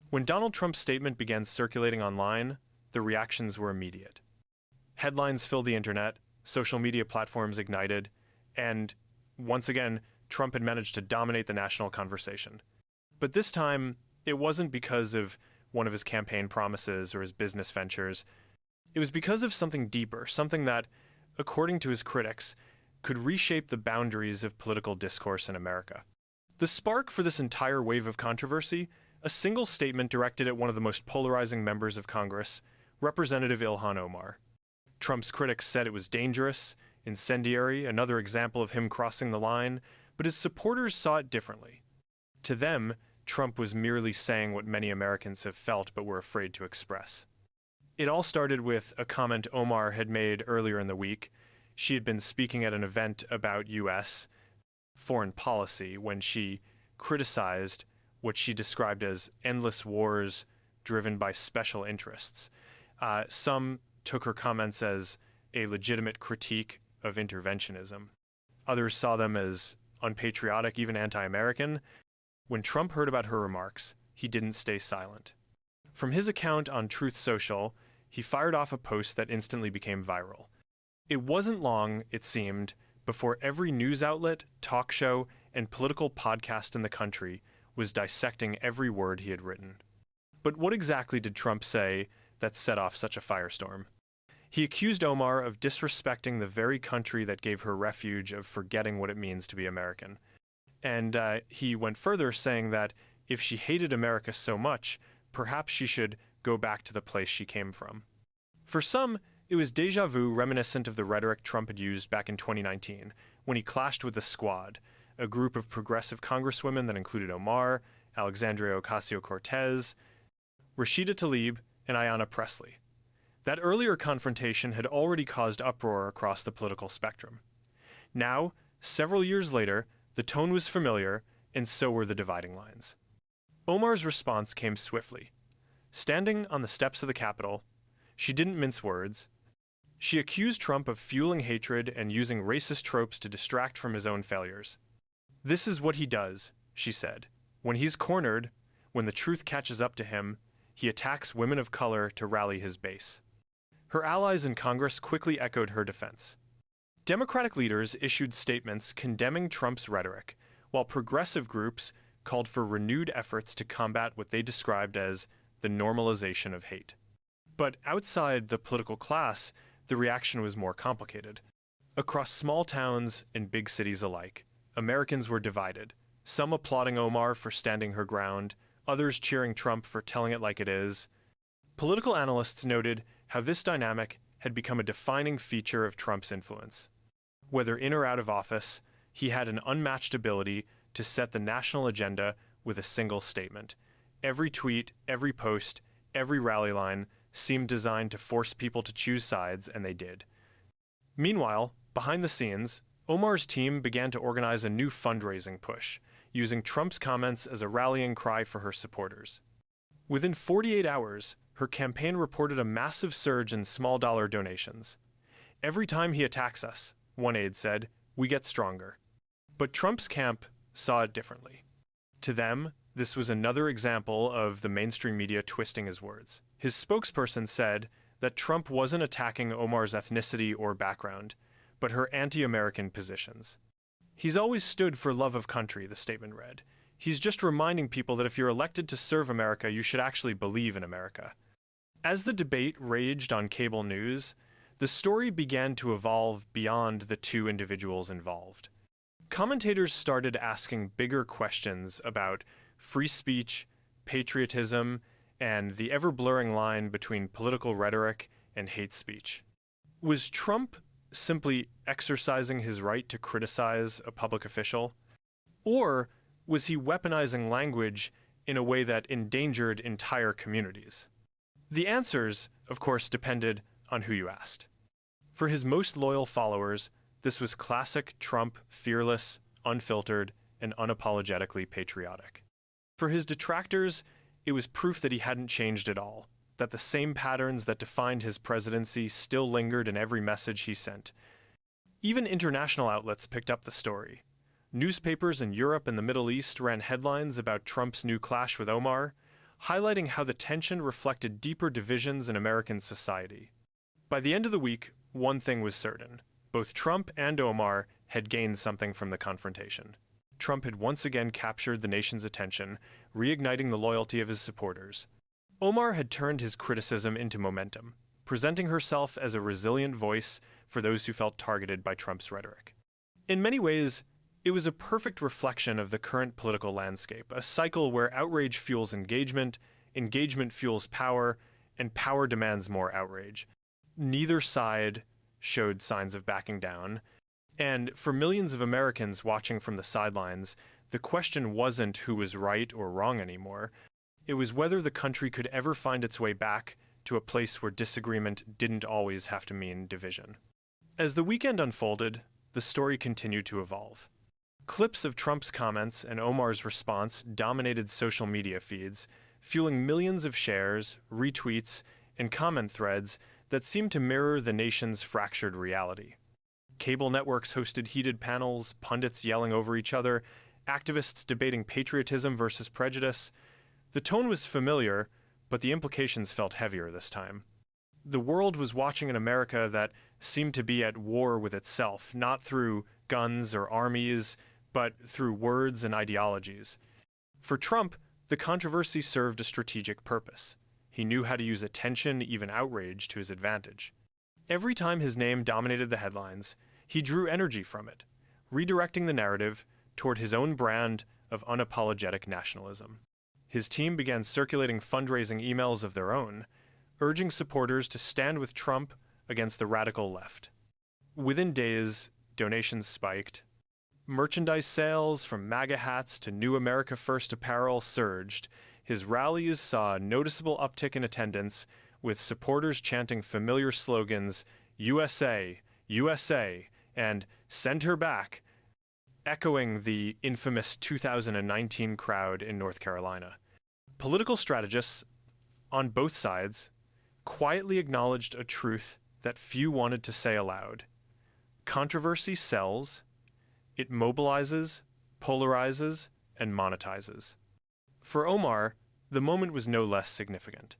When Donald Trump's statement began circulating online, the reactions were immediate. Headlines filled the internet, social media platforms ignited, and, once again, Trump had managed to dominate the national conversation. But this time, it wasn't because of one of his campaign promises or his business ventures. It was because of something deeper, something that, according to his critics, could reshape the boundaries of political discourse in America. The spark for this entire wave of controversy, a single statement directed at one of the most polarizing members of Congress, Representative Ilhan Omar. Trump's critics said it was dangerous, incendiary, another example of him crossing the line, but his supporters saw it differently. To them, Trump was merely saying what many Americans have felt but were afraid to express. It all started with a comment Omar had made earlier in the week. She had been speaking at an event about U.S. foreign policy when she criticized what she described as endless wars driven by special interests. Some took her comments as a legitimate critique of interventionism. Others saw them as unpatriotic, even anti-American. When Trump heard about her remarks, he didn't stay silent. From his account on Truth Social, he fired off a post that instantly became viral. It wasn't long, it seemed, before every news outlet, talk show, and political podcast in the country was dissecting every word he had written. But what exactly did Trump say that set off such a firestorm? He accused Omar of disrespecting the very country that gave her refuge, of forgetting what it means to be American. And he went further, saying that if she hated America so much, perhaps she should go back to the place she came from. For some, it was déjà vu, reminiscent of the rhetoric Trump had used back in 2019, when he clashed with the Squad, a group of progressive congresswomen that included Omar, Alexandria Ocasio-Cortez, Rashida Tlaib, and Ayanna Pressley. That earlier confrontation had already caused uproar across the political spectrum. Now, several years later, the tone was familiar, and so were the dividing lines. Omar's response came swiftly. Standing on the steps of the Capitol, she didn't mince words. She accused Trump of fueling hatred and using racist tropes to distract from his own failures. "This is what he does," she said. "When he's cornered, when the truth catches up to him, he attacks women of color to rally his base." Her allies in Congress quickly echoed her defense. Democratic leaders issued statements condemning Trump's rhetoric, while progressive groups called for renewed efforts to combat what they described as the normalization of hate. But outside the political class, the reaction was more complicated. Across small towns and big cities alike, Americans were divided, some applauding Omar for standing her ground, others cheering Trump for telling it like it is. Political analysts noted how this dynamic had become a defining feature of Trump's influence. Whether in or out of office, he had an unmatched ability to set the national agenda with a single statement. Every tweet, every post, every rally line seemed designed to force people to choose sides, and they did. Meanwhile, behind the scenes, Omar's team began to organize a new fundraising push, using Trump's comments as a rallying cry for her supporters. Within 48 hours, her campaign reported a massive surge in small-dollar donations. "Every time he attacks us," one aide said, "we get stronger." But Trump's camp saw it differently. To them, this was another example of the mainstream media twisting his words. His spokesperson said that Trump wasn't attacking Omar's ethnicity or background, but her anti-American positions. "He's always stood for love of country," the statement read. "He's just reminding people that if you're elected to serve America, you should actually believe in America." As the debate raged on cable news, the story began to evolve beyond the two individuals involved. Commentators started asking bigger questions about free speech, patriotism, and the ever-blurring line between political rhetoric and hate speech. Was Trump simply exercising his right to criticize a public official? Or was he weaponizing language in a way that endangered entire communities? The answers, of course, depended on who you asked. For his most loyal followers, this was classic Trump, fearless, unfiltered, and unapologetically patriotic. For his detractors, it was proof that he hadn't changed at all, that the same patterns that defined his presidency still lingered in every message he sent. Even international outlets picked up the story. Newspapers in Europe and the Middle East ran headlines about Trump's new clash with Omar. highlighting how the tension reflected deeper divisions in American society. By the end of the week, one thing was certain. Both Trump and Omar had gained something from the confrontation. Trump had once again captured the nation's attention, reigniting the loyalty of his supporters. Omar had turned his criticism into momentum, presenting herself as a resilient voice for those who felt targeted by Trump's rhetoric. In many ways, it was a perfect reflection of the current political landscape, a cycle where outrage fuels engagement, engagement fuels power, and power demands more outrage. Neither side showed signs of backing down, and for millions of Americans watching from the sidelines, the question wasn't who was right or wrong anymore. It was whether the country could ever find its way back to a place where disagreement didn't always have to mean division. As the weekend unfolded, the story continued to evolve. Clips of Trump's comments and Omar's response dominated social media feeds, fueling millions of shares, retweets, and comment threads that seemed to mirror the nation's fractured reality. Cable networks hosted heated panels, pundits yelling over each other, activists debating patriotism versus prejudice. The tone was familiar, but the implications felt heavier this time. The world was watching an America that seemed to be at war with itself, not through guns or armies, but through words and ideologies. For Trump, the controversy served a strategic purpose. He knew how to use attention, even outrage, to his advantage. Every time his name dominated the headlines, he drew energy from it, redirecting the narrative toward his own brand of unapologetic nationalism. His team began circulating fundraising emails of their own, urging supporters to stand with Trump against the radical left. Within days, donations spiked. Merchandise sales, from MAGA hats to New America First apparel, surged. His rallies saw a noticeable uptick in attendance, with supporters chanting familiar slogans, USA, USA, and Send Her Back, echoing the infamous 2019 crowd in North Carolina. Political strategists on both sides quietly acknowledged a truth that few wanted to say aloud. Controversy sells, it mobilizes, polarizes, and monetizes. For Omar, the moment was no less significant.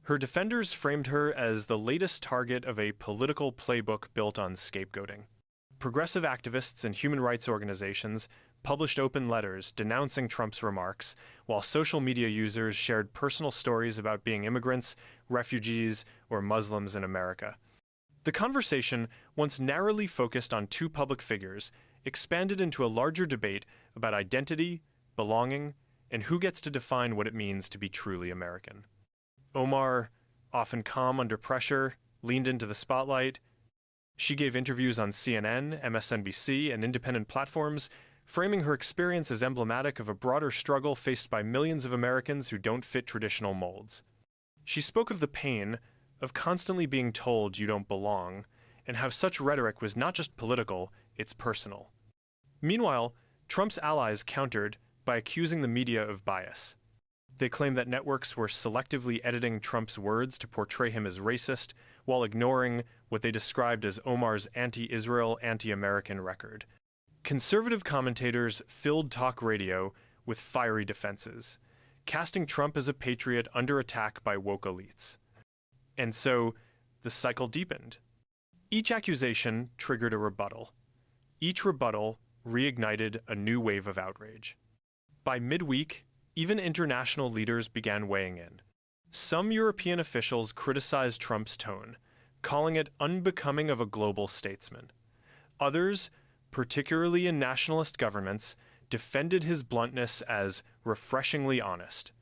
Her defenders framed her as the latest target of a political playbook built on scapegoating. Progressive activists and human rights organizations published open letters denouncing Trump's remarks, while social media users shared personal stories about being immigrants, refugees, or Muslims in America. The conversation, once narrowly focused on two public figures, expanded into a larger debate about identity, belonging, and who gets to define what it means to be truly American. Omar, often calm under pressure, leaned into the spotlight. She gave interviews on CNN, MSNBC, and independent platforms, framing her experience as emblematic of a broader struggle faced by millions of Americans who don't fit traditional molds. She spoke of the pain of constantly being told you don't belong, and how such rhetoric was not just political, it's personal. Meanwhile, Trump's allies countered by accusing the media of bias. They claimed that networks were selectively editing Trump's words to portray him as racist, while ignoring what they described as Omar's anti-Israel, anti-American record. Conservative commentators filled talk radio with fiery defenses, casting Trump as a patriot under attack by woke elites. And so, the cycle deepened. Each accusation triggered a rebuttal. Each rebuttal reignited a new wave of outrage. By midweek, even international leaders began weighing in. Some European officials criticized Trump's tone, calling it unbecoming of a global statesman. Others, particularly in nationalist governments, defended his bluntness as refreshingly honest.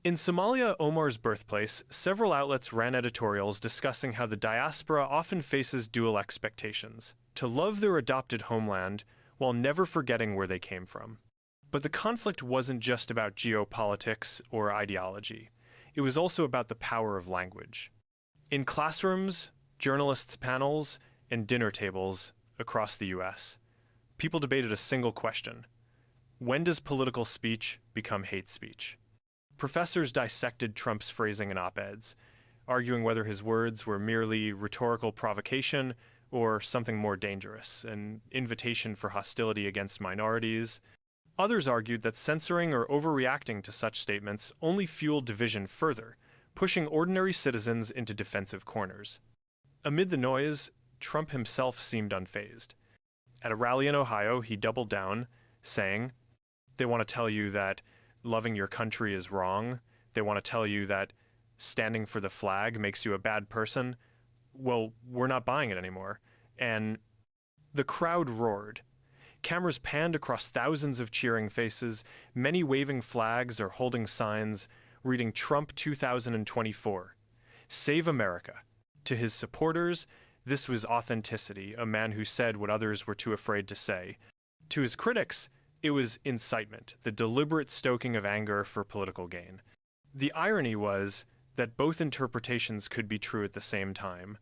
In Somalia, Omar's birthplace, several outlets ran editorials discussing how the diaspora often faces dual expectations: to love their adopted homeland while never forgetting where they came from. But the conflict wasn't just about geopolitics or ideology. It was also about the power of language. In classrooms, journalists' panels, and dinner tables across the U.S., people debated a single question: when does political speech become hate speech? Professors dissected Trump's phrasing in op-eds, arguing whether his words were merely rhetorical provocation or something more dangerous, an invitation for hostility against minorities. Others argued that censoring or overreacting to such statements only fueled division further, pushing ordinary citizens into defensive corners. Amid the noise, Trump himself seemed unfazed. At a rally in Ohio, he doubled down, saying, "They want to tell you that loving your country is wrong. They want to tell you that standing for the flag makes you a bad person. Well, we're not buying it anymore." And the crowd roared. Cameras panned across thousands of cheering faces, many waving flags or holding signs reading Trump 2024, Save America. To his supporters, this was authenticity, a man who said what others were too afraid to say. To his critics, it was incitement, the deliberate stoking of anger for political gain. The irony was that both interpretations could be true at the same time.